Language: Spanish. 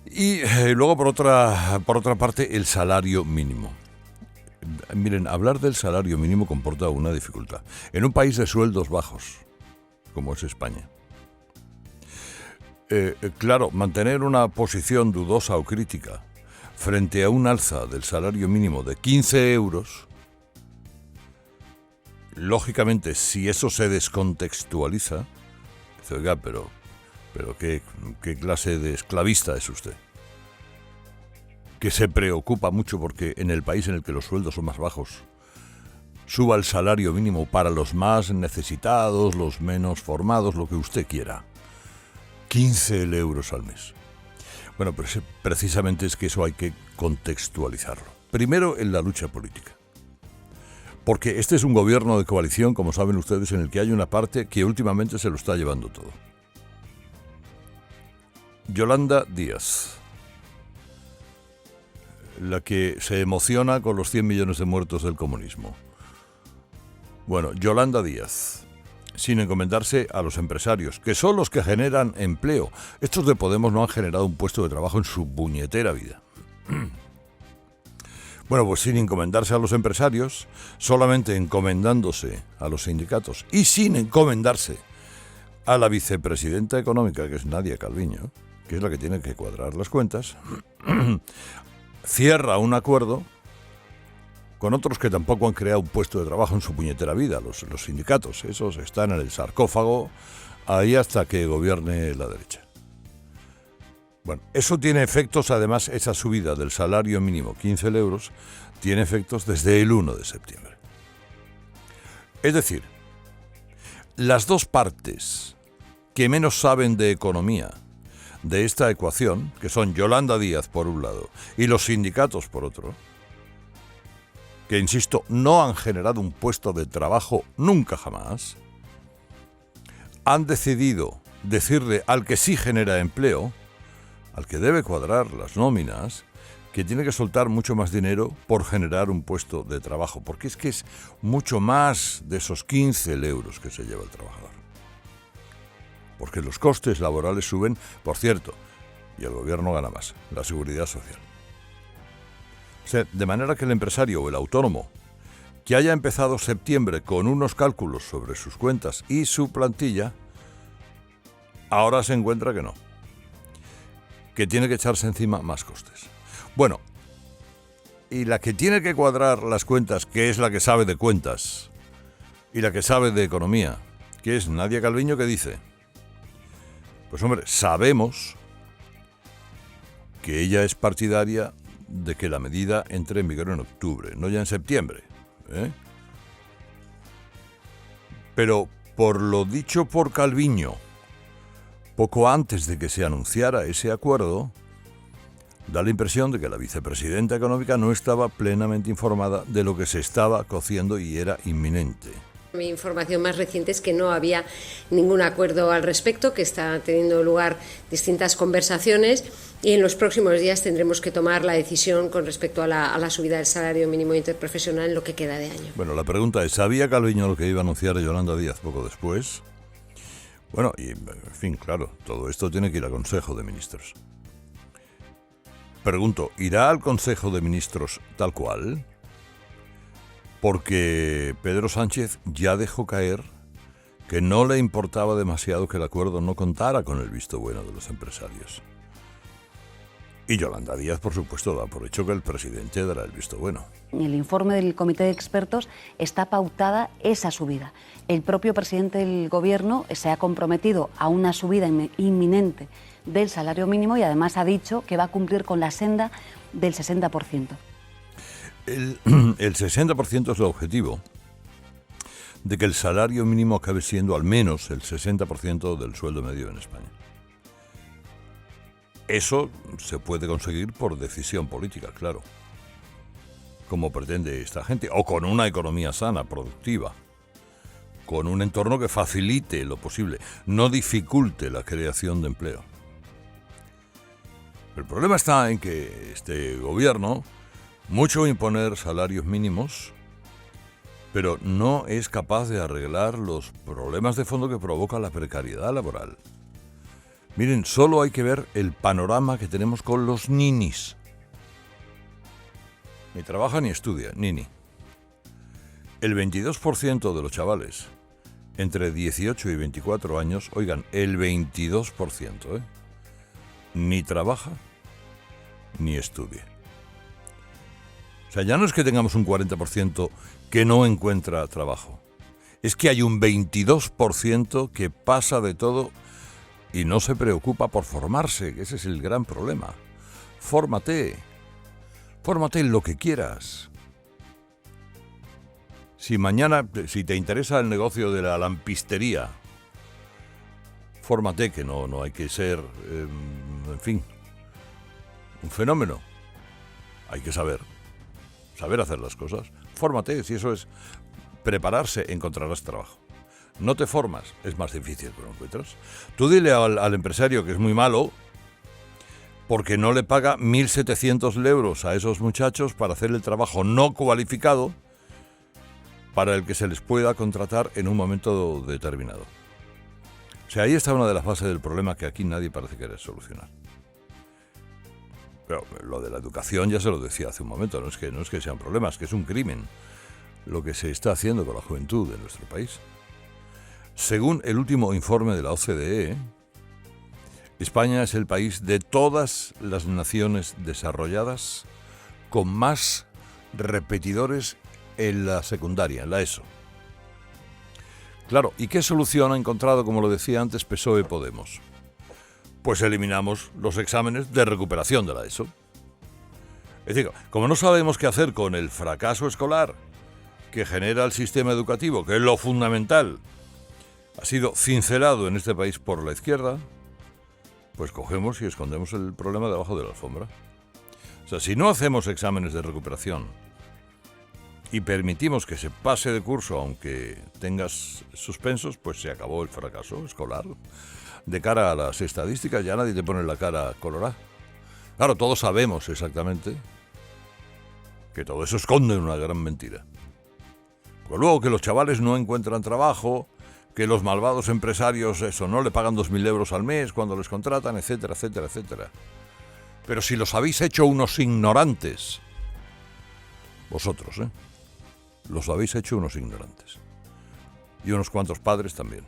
Y luego, por otra parte, el salario mínimo. Miren, hablar del salario mínimo comporta una dificultad. En un país de sueldos bajos, como es España, claro, mantener una posición dudosa o crítica frente a un alza del salario mínimo de 15 euros, lógicamente, si eso se descontextualiza, dice, oiga, pero ¿qué clase de esclavista es usted? Que se preocupa mucho porque en el país en el que los sueldos son más bajos suba el salario mínimo para los más necesitados, los menos formados, lo que usted quiera. 15 euros al mes. Bueno, pues precisamente es que eso hay que contextualizarlo. Primero en la lucha política. Porque este es un gobierno de coalición, como saben ustedes, en el que hay una parte que últimamente se lo está llevando todo. Yolanda Díaz, la que se emociona con los 100 millones de muertos del comunismo. Bueno, Yolanda Díaz, sin encomendarse a los empresarios, que son los que generan empleo. Estos de Podemos no han generado un puesto de trabajo en su puñetera vida. Bueno, pues sin encomendarse a los empresarios, solamente encomendándose a los sindicatos y sin encomendarse a la vicepresidenta económica, que es Nadia Calviño, que es la que tiene que cuadrar las cuentas, cierra un acuerdo con otros que tampoco han creado un puesto de trabajo en su puñetera vida, los sindicatos. Esos están en el sarcófago ahí hasta que gobierne la derecha. Bueno, eso tiene efectos, además, esa subida del salario mínimo, 15 euros, tiene efectos desde el 1 de septiembre. Es decir, las dos partes que menos saben de economía de esta ecuación, que son Yolanda Díaz por un lado y los sindicatos por otro, que, insisto, no han generado un puesto de trabajo nunca jamás, han decidido decirle al que sí genera empleo, al que debe cuadrar las nóminas, que tiene que soltar mucho más dinero por generar un puesto de trabajo, porque es que es mucho más de esos 15 euros que se lleva el trabajador. Porque los costes laborales suben, por cierto, y el gobierno gana más, la seguridad social. O sea, de manera que el empresario o el autónomo que haya empezado septiembre con unos cálculos sobre sus cuentas y su plantilla, ahora se encuentra que no, que tiene que echarse encima más costes. Bueno, y la que tiene que cuadrar las cuentas, que es la que sabe de cuentas y la que sabe de economía, que es Nadia Calviño, que dice, pues hombre, sabemos que ella es partidaria de que la medida entre en vigor en octubre, no ya en septiembre, ¿eh? Pero por lo dicho por Calviño, poco antes de que se anunciara ese acuerdo, da la impresión de que la vicepresidenta económica no estaba plenamente informada de lo que se estaba cociendo y era inminente. Mi información más reciente es que no había ningún acuerdo al respecto, que está teniendo lugar distintas conversaciones y en los próximos días tendremos que tomar la decisión con respecto a la subida del salario mínimo interprofesional en lo que queda de año. Bueno, la pregunta es, ¿sabía Calviño lo que iba a anunciar Yolanda Díaz poco después? Bueno, y en fin, claro, todo esto tiene que ir a Consejo de Ministros. Pregunto, ¿irá al Consejo de Ministros tal cual? Porque Pedro Sánchez ya dejó caer que no le importaba demasiado que el acuerdo no contara con el visto bueno de los empresarios. Y Yolanda Díaz, por supuesto, da por hecho que el presidente dará el visto bueno. En el informe del Comité de Expertos está pautada esa subida. El propio presidente del Gobierno se ha comprometido a una subida inminente del salario mínimo y además ha dicho que va a cumplir con la senda del 60%. El 60% es el objetivo de que el salario mínimo acabe siendo al menos el 60% del sueldo medio en España. Eso se puede conseguir por decisión política, claro, como pretende esta gente, o con una economía sana, productiva, con un entorno que facilite lo posible, no dificulte la creación de empleo. El problema está en que este gobierno, mucho imponer salarios mínimos, pero no es capaz de arreglar los problemas de fondo que provoca la precariedad laboral, Miren, solo hay que ver el panorama que tenemos con los ninis. Ni trabaja ni estudia, nini. El 22% de los chavales entre 18 y 24 años, oigan, el 22%, ni trabaja ni estudia. O sea, ya no es que tengamos un 40% que no encuentra trabajo. Es que hay un 22% que pasa de todo y no se preocupa por formarse, que ese es el gran problema. Fórmate en lo que quieras. Si mañana, si te interesa el negocio de la lampistería, fórmate, que no hay que ser, en fin, un fenómeno. Hay que saber hacer las cosas. Fórmate, si eso es prepararse, encontrarás trabajo. No te formas, es más difícil que lo encuentras. Tú dile al empresario que es muy malo porque no le paga 1.700 euros a esos muchachos para hacer el trabajo no cualificado para el que se les pueda contratar en un momento determinado. O sea, ahí está una de las bases del problema que aquí nadie parece querer solucionar. Pero lo de la educación ya se lo decía hace un momento, no es que sea un problema, es que es un crimen lo que se está haciendo con la juventud de nuestro país. Según el último informe de la OCDE, España es el país de todas las naciones desarrolladas con más repetidores en la secundaria, en la ESO. Claro, ¿y qué solución ha encontrado, como lo decía antes, PSOE-Podemos? Pues eliminamos los exámenes de recuperación de la ESO. Es decir, como no sabemos qué hacer con el fracaso escolar que genera el sistema educativo, que es lo fundamental, ha sido cincelado en este país por la izquierda, pues cogemos y escondemos el problema debajo de la alfombra. O sea, si no hacemos exámenes de recuperación y permitimos que se pase de curso aunque tengas suspensos, pues se acabó el fracaso escolar. De cara a las estadísticas ya nadie te pone la cara colorada. Claro, todos sabemos exactamente que todo eso esconde una gran mentira. Pues luego que los chavales no encuentran trabajo, que los malvados empresarios no le pagan 2.000 euros al mes cuando les contratan, etcétera, etcétera, etcétera. Pero si los habéis hecho unos ignorantes, vosotros, los habéis hecho unos ignorantes. Y unos cuantos padres también.